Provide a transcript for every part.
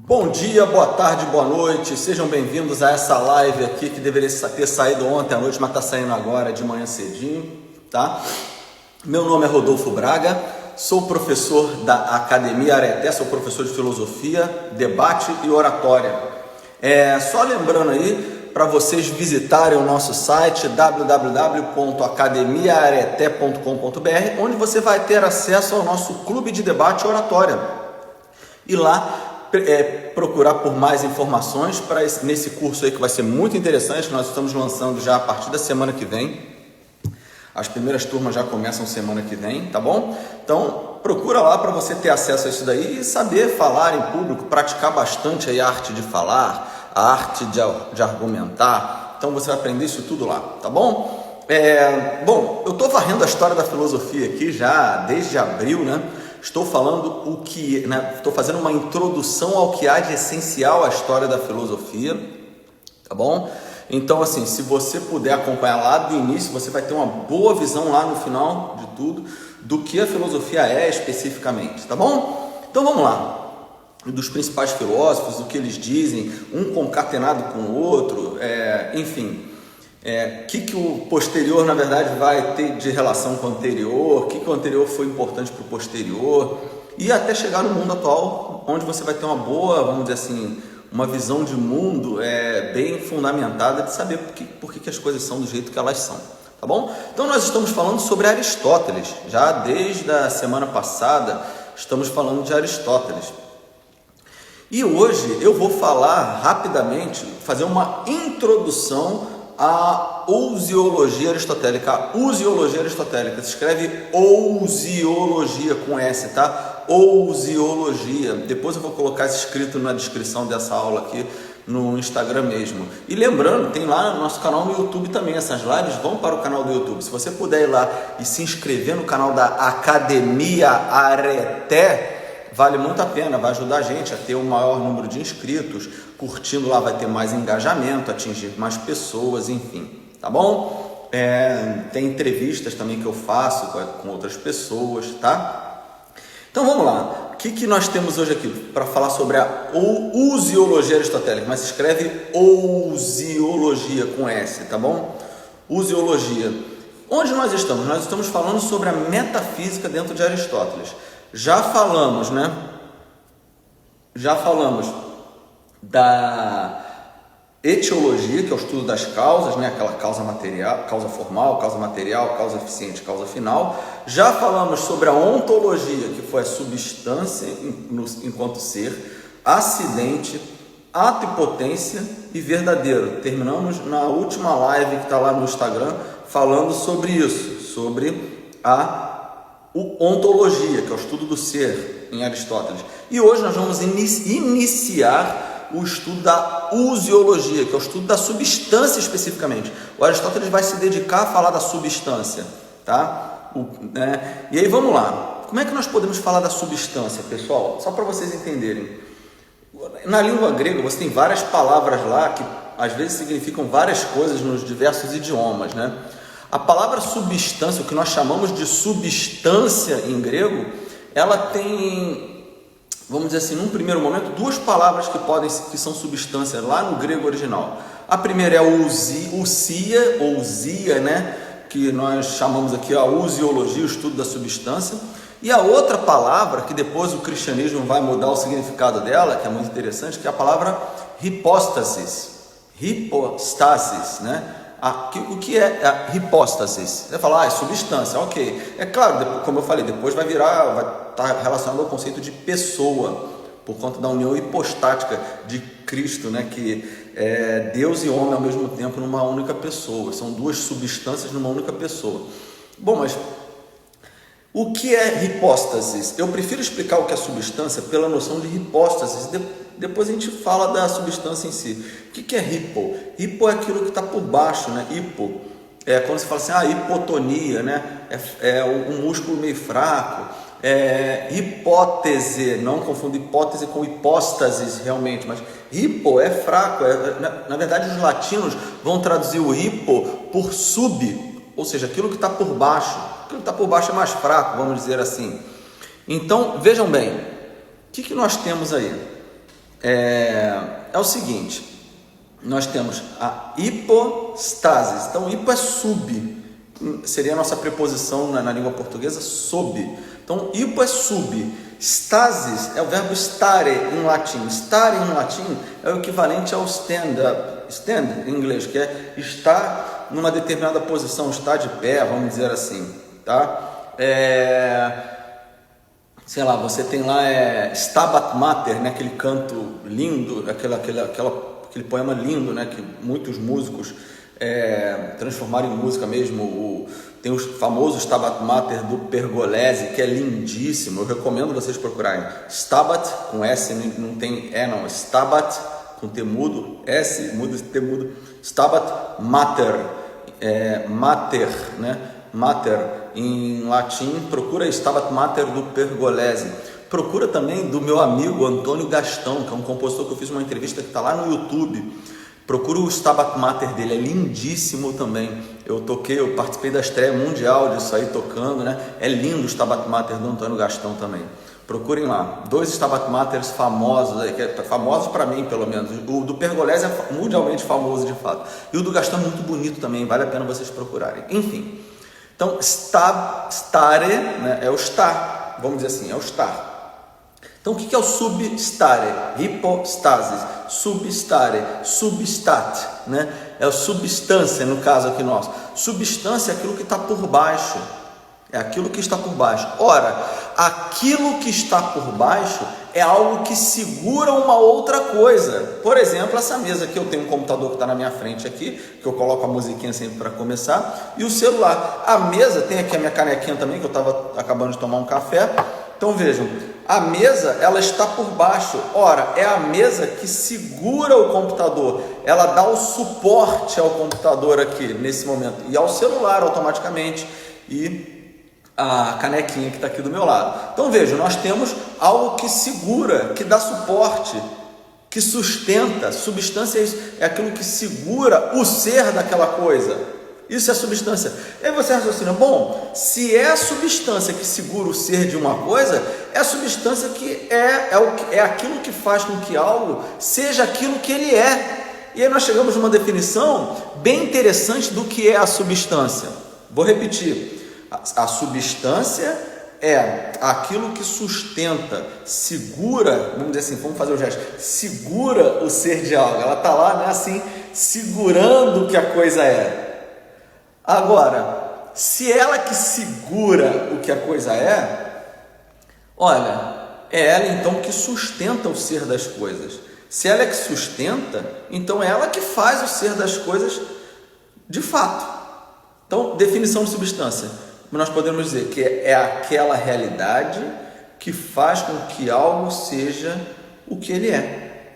Bom dia, boa tarde, boa noite, sejam bem-vindos a essa live aqui que deveria ter saído ontem à noite, mas está saindo agora de manhã cedinho, tá? Meu nome é Rodolfo Braga, sou professor da Academia Areté, sou professor de filosofia, debate e oratória. Só lembrando aí, para vocês visitarem o nosso site www.academiaareté.com.br, onde você vai ter acesso ao nosso clube de debate e oratória. E lá procurar por mais informações para nesse curso aí que vai ser muito interessante, que nós estamos lançando já a partir da semana que vem. As primeiras turmas já começam semana que vem, tá bom? Então procura lá para você ter acesso a isso daí e saber falar em público, praticar bastante aí a arte de falar, a arte de argumentar. Então você vai aprender isso tudo lá, tá bom? Bom, eu estou varrendo a história da filosofia aqui já desde abril, né? Estou falando estou fazendo uma introdução ao que há de essencial à história da filosofia, tá bom? Então, assim, se você puder acompanhar lá do início, você vai ter uma boa visão lá no final de tudo do que a filosofia é especificamente, tá bom? Então, vamos lá. Dos principais filósofos, o que eles dizem, um concatenado com o outro, enfim... que o posterior, na verdade, vai ter de relação com o anterior, o que o anterior foi importante para o posterior, e até chegar no mundo atual, onde você vai ter uma boa, vamos dizer assim, uma visão de mundo bem fundamentada de saber por que as coisas são do jeito que elas são, tá bom? Então nós estamos falando sobre Aristóteles, já desde a semana passada estamos falando de Aristóteles. E hoje eu vou falar rapidamente, fazer uma introdução a ousiologia aristotélica. A ousiologia aristotélica se escreve ousiologia com S, tá? Ousiologia. Depois eu vou colocar isso escrito na descrição dessa aula aqui no Instagram mesmo. E lembrando, tem lá no nosso canal no YouTube também. Essas lives vão para o canal do YouTube. Se você puder ir lá e se inscrever no canal da Academia Areté, vale muito a pena, vai ajudar a gente a ter um maior número de inscritos, curtindo lá vai ter mais engajamento, atingir mais pessoas, enfim, tá bom? Tem entrevistas também que eu faço com outras pessoas, tá? Então vamos lá, o que nós temos hoje aqui para falar sobre a ousiologia aristotélica, mas se escreve ousiologia com S, tá bom? Ousiologia. Onde nós estamos? Nós estamos falando sobre a metafísica dentro de Aristóteles. Já falamos, né? Já falamos da etiologia, que é o estudo das causas, né? Aquela causa material, causa formal, causa material, causa eficiente, causa final. Já falamos sobre a ontologia, que foi a substância enquanto ser, acidente, ato e potência e verdadeiro. Terminamos na última live que está lá no Instagram falando sobre isso, sobre a ontologia, que é o estudo do ser em Aristóteles. E hoje nós vamos iniciar o estudo da ousiologia, que é o estudo da substância especificamente. O Aristóteles vai se dedicar a falar da substância, tá? E aí vamos lá. Como é que nós podemos falar da substância, pessoal? Só para vocês entenderem. Na língua grega você tem várias palavras lá que às vezes significam várias coisas nos diversos idiomas, né? A palavra substância, o que nós chamamos de substância em grego, ela tem, vamos dizer assim, num primeiro momento, duas palavras que são substância lá no grego original. A primeira é ousia, né? Que nós chamamos aqui a ousiologia, o estudo da substância. E a outra palavra, que depois o cristianismo vai mudar o significado dela, que é muito interessante, que é a palavra hipóstasis, né? O que é a hipóstasis? Você vai falar, é substância, ok. É claro, como eu falei, depois vai estar relacionado ao conceito de pessoa, por conta da união hipostática de Cristo, né? Que é Deus e homem ao mesmo tempo numa única pessoa. São duas substâncias numa única pessoa. Bom, mas o que é hipóstasis? Eu prefiro explicar o que é substância pela noção de hipóstasis. Depois a gente fala da substância em si. O que é hipo? Hipo é aquilo que está por baixo, né? Hipo é quando se fala assim, hipotonia, né? É um músculo meio fraco. Hipótese, não confundo hipótese com hipóstasis realmente, mas hipo é fraco. Na verdade, os latinos vão traduzir o hipo por sub, ou seja, aquilo que está por baixo. Aquilo que está por baixo é mais fraco, vamos dizer assim. Então, vejam bem, o que nós temos aí? É o seguinte, nós temos a hipostasis. Então, hipo é sub, seria a nossa preposição na língua portuguesa, sob. Então, hipo é sub. Stasis é o verbo stare em latim. Stare em latim é o equivalente ao stand em inglês, que é estar numa determinada posição, estar de pé, vamos dizer assim, tá? Sei lá, você tem lá Stabat Mater, né? Aquele canto lindo, aquele poema lindo, né? Que muitos músicos transformaram em música mesmo. Tem o famoso Stabat Mater do Pergolesi, que é lindíssimo. Eu recomendo vocês procurarem. Stabat com S, não tem E não. Stabat com T mudo, S mudo, T mudo. Stabat Mater, Mater, né? Mater em latim. Procura Stabat Mater do Pergolesi. Procura também do meu amigo Antônio Gastão, que é um compositor que eu fiz uma entrevista que está lá no YouTube. Procura o Stabat Mater dele, é lindíssimo também. Eu participei da estreia mundial disso aí, tocando, né? É lindo o Stabat Mater do Antônio Gastão também. Procurem lá, 2 Stabat Maters famosos, famosos para mim pelo menos. O do Pergolesi é mundialmente famoso de fato. E o do Gastão é muito bonito também, vale a pena vocês procurarem. Enfim, então stare, né? É o estar, vamos dizer assim, é o estar. Então, o que é o substare? Hipostasis, substare, substat, né? É a substância, no caso aqui nosso. Substância é aquilo que está por baixo. É aquilo que está por baixo. Ora, aquilo que está por baixo é algo que segura uma outra coisa. Por exemplo, essa mesa aqui, eu tenho um computador que está na minha frente aqui, que eu coloco a musiquinha sempre para começar, e o celular. A mesa, tem aqui a minha canequinha também, que eu estava acabando de tomar um café. Então vejam, a mesa, ela está por baixo. Ora, é a mesa que segura o computador, ela dá o suporte ao computador aqui, nesse momento, e ao celular automaticamente, e a canequinha que está aqui do meu lado. Então vejam, nós temos algo que segura, que dá suporte, que sustenta. Substância é aquilo que segura o ser daquela coisa. Isso é substância. E aí você raciocina, bom, se é a substância que segura o ser de uma coisa, é a substância que é aquilo que faz com que algo seja aquilo que ele é. E aí nós chegamos numa definição bem interessante do que é a substância. Vou repetir. A substância é aquilo que sustenta, segura, vamos dizer assim, vamos fazer o gesto, segura o ser de algo. Ela está lá, né, assim, segurando o que a coisa é. Agora, se ela que segura o que a coisa é, olha, é ela então que sustenta o ser das coisas. Se ela é que sustenta, então é ela que faz o ser das coisas de fato. Então, definição de substância. Nós podemos dizer que é aquela realidade que faz com que algo seja o que ele é,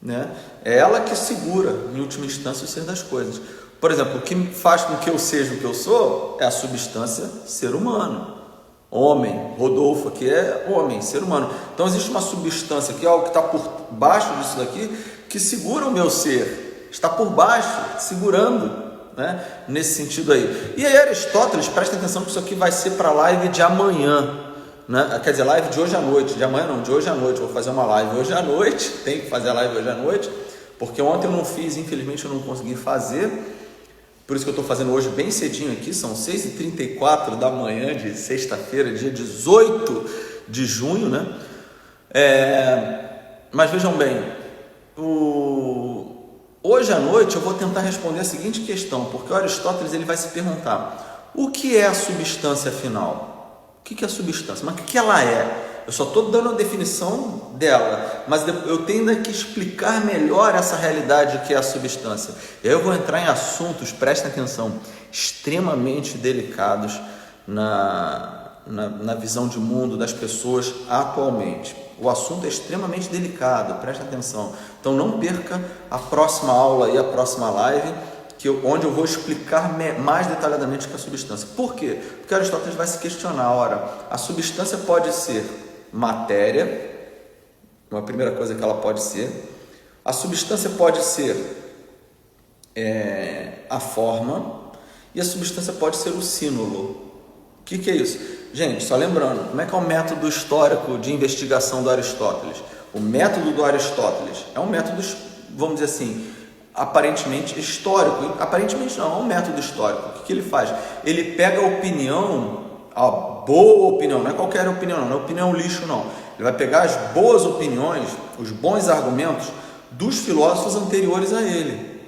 né? É ela que segura, em última instância, o ser das coisas. Por exemplo, o que faz com que eu seja o que eu sou é a substância ser humano. Homem, Rodolfo aqui é homem, ser humano. Então existe uma substância que é algo que está por baixo disso daqui, que segura o meu ser, está por baixo, segurando, né? Nesse sentido aí. E aí Aristóteles, presta atenção que isso aqui vai ser para a live de amanhã, né? Quer dizer, live de hoje à noite, de amanhã não, de hoje à noite. Vou fazer uma live hoje à noite, tenho que fazer a live hoje à noite, porque ontem eu não fiz, infelizmente eu não consegui fazer. Por isso que eu estou fazendo hoje bem cedinho aqui, são 6h34 da manhã de sexta-feira, dia 18 de junho, né? Mas vejam bem, hoje à noite eu vou tentar responder a seguinte questão, porque o Aristóteles ele vai se perguntar, o que é a substância final? O que é a substância? Mas o que ela é? Eu só estou dando a definição dela, mas eu tenho que explicar melhor essa realidade que é a substância. Eu vou entrar em assuntos, prestem atenção, extremamente delicados na visão de mundo das pessoas atualmente. O assunto é extremamente delicado, presta atenção. Então não perca a próxima aula e a próxima live, onde eu vou explicar mais detalhadamente o que é a substância. Por quê? Porque Aristóteles vai se questionar, ora, a substância pode ser matéria, uma primeira coisa que ela pode ser. A substância pode ser a forma, e a substância pode ser o símbolo. O que é isso? Gente, só lembrando, como é que é o método histórico de investigação do Aristóteles? O método do Aristóteles é um método, vamos dizer assim, aparentemente histórico. Aparentemente não, é um método histórico. O que ele faz? Ele pega a opinião, a boa opinião, não é qualquer opinião, não é opinião lixo, não. Ele vai pegar as boas opiniões, os bons argumentos dos filósofos anteriores a ele.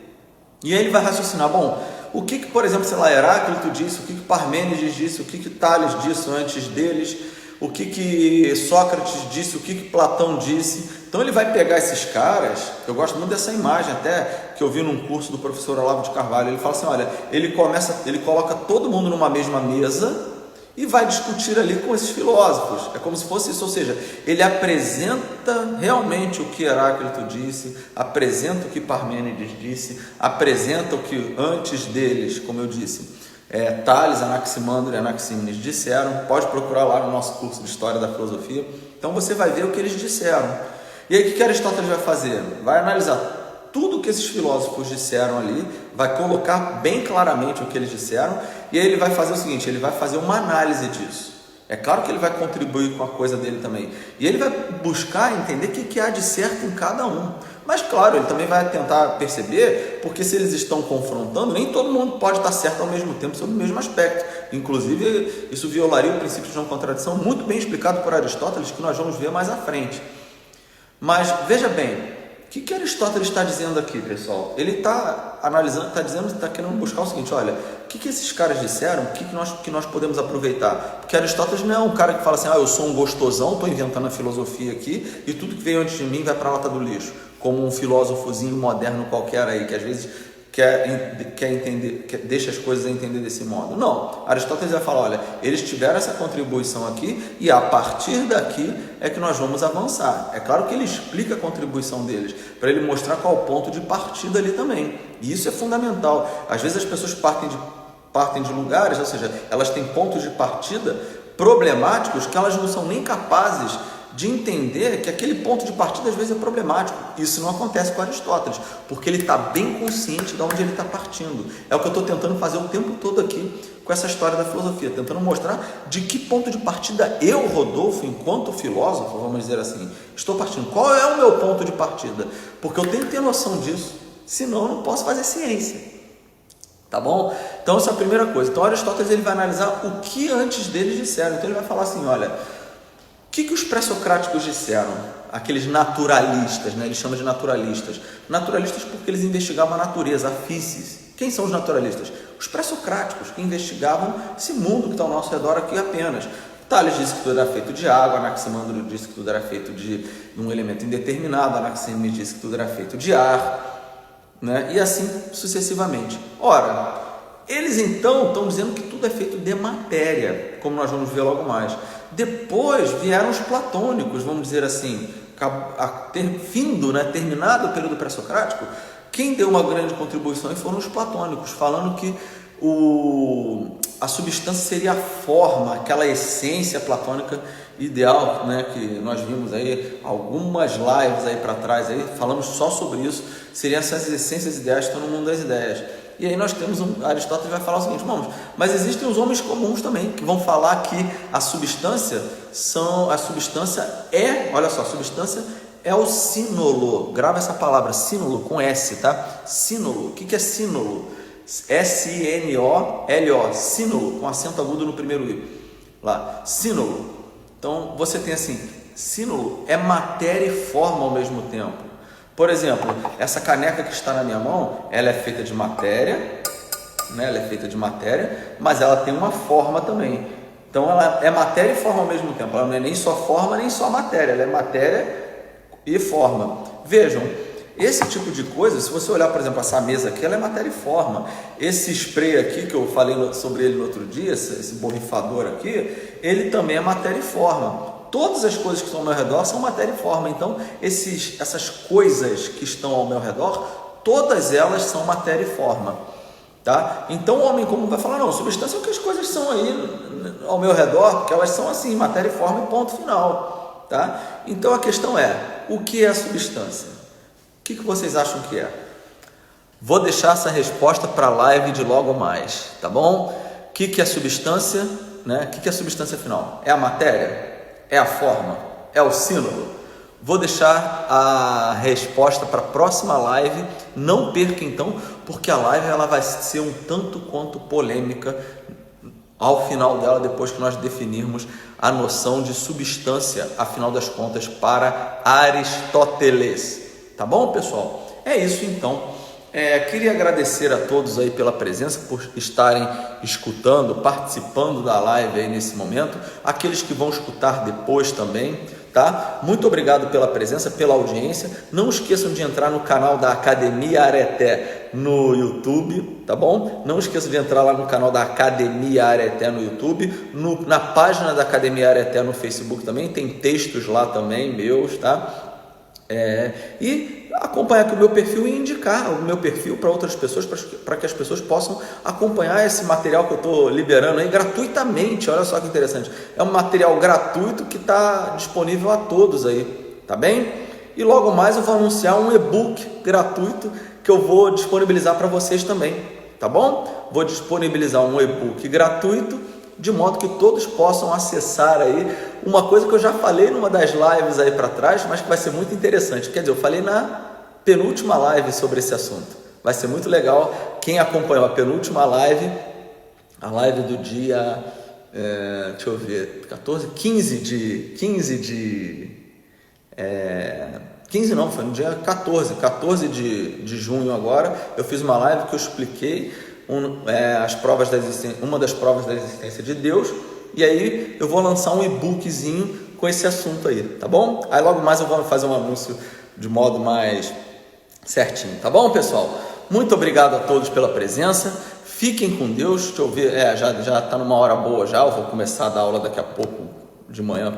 E aí ele vai raciocinar, bom, o que por exemplo, sei lá, Heráclito disse, o que Parmênides disse, o que Tales disse antes deles, o que Sócrates disse, o que Platão disse. Então ele vai pegar esses caras, eu gosto muito dessa imagem até, que eu vi num curso do professor Olavo de Carvalho. Ele fala assim, olha, ele coloca todo mundo numa mesma mesa e vai discutir ali com esses filósofos. É como se fosse isso, ou seja, ele apresenta realmente o que Heráclito disse, apresenta o que Parmênides disse, apresenta o que antes deles, como eu disse, Tales, Anaximandro e Anaxímenes disseram. Pode procurar lá no nosso curso de História da Filosofia. Então você vai ver o que eles disseram. E aí o que Aristóteles vai fazer? Vai analisar tudo que esses filósofos disseram ali, vai colocar bem claramente o que eles disseram, e aí ele vai fazer o seguinte, ele vai fazer uma análise disso. É claro que ele vai contribuir com a coisa dele também, e ele vai buscar entender o que há de certo em cada um. Mas claro, ele também vai tentar perceber, porque se eles estão confrontando, nem todo mundo pode estar certo ao mesmo tempo sobre o mesmo aspecto. Inclusive, isso violaria o princípio de não contradição, muito bem explicado por Aristóteles, que nós vamos ver mais à frente. Mas veja bem, o que Aristóteles está dizendo aqui, pessoal? Ele está analisando, está querendo buscar o seguinte, olha, o que esses caras disseram, o que nós podemos aproveitar? Porque Aristóteles não é um cara que fala assim, eu sou um gostosão, estou inventando a filosofia aqui, e tudo que veio antes de mim vai para a lata do lixo, como um filósofozinho moderno qualquer aí, que às vezes quer entender, deixa as coisas a entender desse modo. Não, Aristóteles vai falar, olha, eles tiveram essa contribuição aqui e a partir daqui é que nós vamos avançar. É claro que ele explica a contribuição deles, para ele mostrar qual o ponto de partida ali também. E isso é fundamental. Às vezes as pessoas partem de lugares, ou seja, elas têm pontos de partida problemáticos que elas não são nem capazes de entender que aquele ponto de partida às vezes é problemático. Isso não acontece com Aristóteles, porque ele está bem consciente de onde ele está partindo. É o que eu estou tentando fazer o tempo todo aqui com essa história da filosofia, tentando mostrar de que ponto de partida eu, Rodolfo, enquanto filósofo, vamos dizer assim, estou partindo. Qual é o meu ponto de partida? Porque eu tenho que ter noção disso, senão eu não posso fazer ciência. Tá bom? Então essa é a primeira coisa. Então Aristóteles ele vai analisar o que antes deles disseram. Então ele vai falar assim, olha, o que os pré-socráticos disseram? Aqueles naturalistas, né? Ele chama de naturalistas. Naturalistas porque eles investigavam a natureza, a physis. Quem são os naturalistas? Os pré-socráticos, que investigavam esse mundo que está ao nosso redor aqui apenas. Tales disse que tudo era feito de água, Anaximandro disse que tudo era feito de um elemento indeterminado, Anaxímenes disse que tudo era feito de ar, né? E assim sucessivamente. Ora, eles então estão dizendo que tudo é feito de matéria, como nós vamos ver logo mais. Depois vieram os platônicos, vamos dizer assim, terminado o período pré-socrático, quem deu uma grande contribuição foram os platônicos, falando que a substância seria a forma, aquela essência platônica ideal, né, que nós vimos aí algumas lives aí para trás, aí falamos só sobre isso, seriam essas essências ideais que estão no mundo das ideias. E aí nós temos Aristóteles vai falar o seguinte, vamos, mas existem os homens comuns também, que vão falar que a substância é o sínolo. Grava essa palavra, sínolo, com S, tá? Sínolo. O que é sínolo? S-I-N-O-L-O, sínolo, com acento agudo no primeiro I. Lá, sínolo. Então, você tem assim, sínolo é matéria e forma ao mesmo tempo. Por exemplo, essa caneca que está na minha mão, ela é feita de matéria, né? Ela é feita de matéria, mas ela tem uma forma também. Então ela é matéria e forma ao mesmo tempo, ela não é nem só forma nem só matéria, ela é matéria e forma. Vejam, esse tipo de coisa, se você olhar, por exemplo, essa mesa aqui, ela é matéria e forma. Esse spray aqui, que eu falei sobre ele no outro dia, esse borrifador aqui, ele também é matéria e forma. Todas as coisas que estão ao meu redor são matéria e forma. Então, essas coisas que estão ao meu redor, todas elas são matéria e forma. Tá? Então o homem comum vai falar, não, substância é o que as coisas são aí ao meu redor, porque elas são assim, matéria e forma e ponto final. Tá? Então a questão é, o que é a substância? O que vocês acham que é? Vou deixar essa resposta para a live de logo mais, tá bom? O que é a substância? Né? O que é a substância final? É a matéria? É a forma? É o símbolo? Vou deixar a resposta para a próxima live. Não perca então, porque a live ela vai ser um tanto quanto polêmica ao final dela, depois que nós definirmos a noção de substância, afinal das contas, para Aristóteles. Tá bom, pessoal? É isso então. Queria agradecer a todos aí pela presença, por estarem escutando, participando da live aí nesse momento, aqueles que vão escutar depois também, tá? Muito obrigado pela presença, pela audiência. Não esqueçam de entrar no canal da Academia Areté no YouTube, tá bom? Não esqueçam de entrar lá no canal da Academia Areté no YouTube, na página da Academia Areté no Facebook também, tem textos lá também meus, tá? E acompanhar aqui o meu perfil e indicar o meu perfil para outras pessoas, para que as pessoas possam acompanhar esse material que eu estou liberando aí gratuitamente. Olha só que interessante, é um material gratuito que está disponível a todos aí, tá bem? E logo mais eu vou anunciar um e-book gratuito que eu vou disponibilizar para vocês também, tá bom? Vou disponibilizar um e-book gratuito de modo que todos possam acessar aí uma coisa que eu já falei numa das lives aí para trás, mas que vai ser muito interessante. Quer dizer, eu falei na penúltima live sobre esse assunto. Vai ser muito legal. Quem acompanhou a penúltima live, a live do dia, deixa eu ver, 15 não, foi no dia 14 de junho agora, eu fiz uma live que eu expliquei uma das provas da existência de Deus, e aí eu vou lançar um e-bookzinho com esse assunto aí, tá bom? Aí logo mais eu vou fazer um anúncio de modo mais certinho, tá bom, pessoal? Muito obrigado a todos pela presença, fiquem com Deus. Deixa eu ver, já está numa hora boa já, eu vou começar a dar aula daqui a pouco de manhã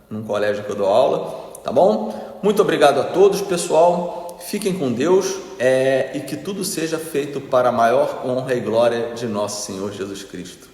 num colégio que eu dou aula, tá bom? Muito obrigado a todos, pessoal. Fiquem com Deus e que tudo seja feito para a maior honra e glória de nosso Senhor Jesus Cristo.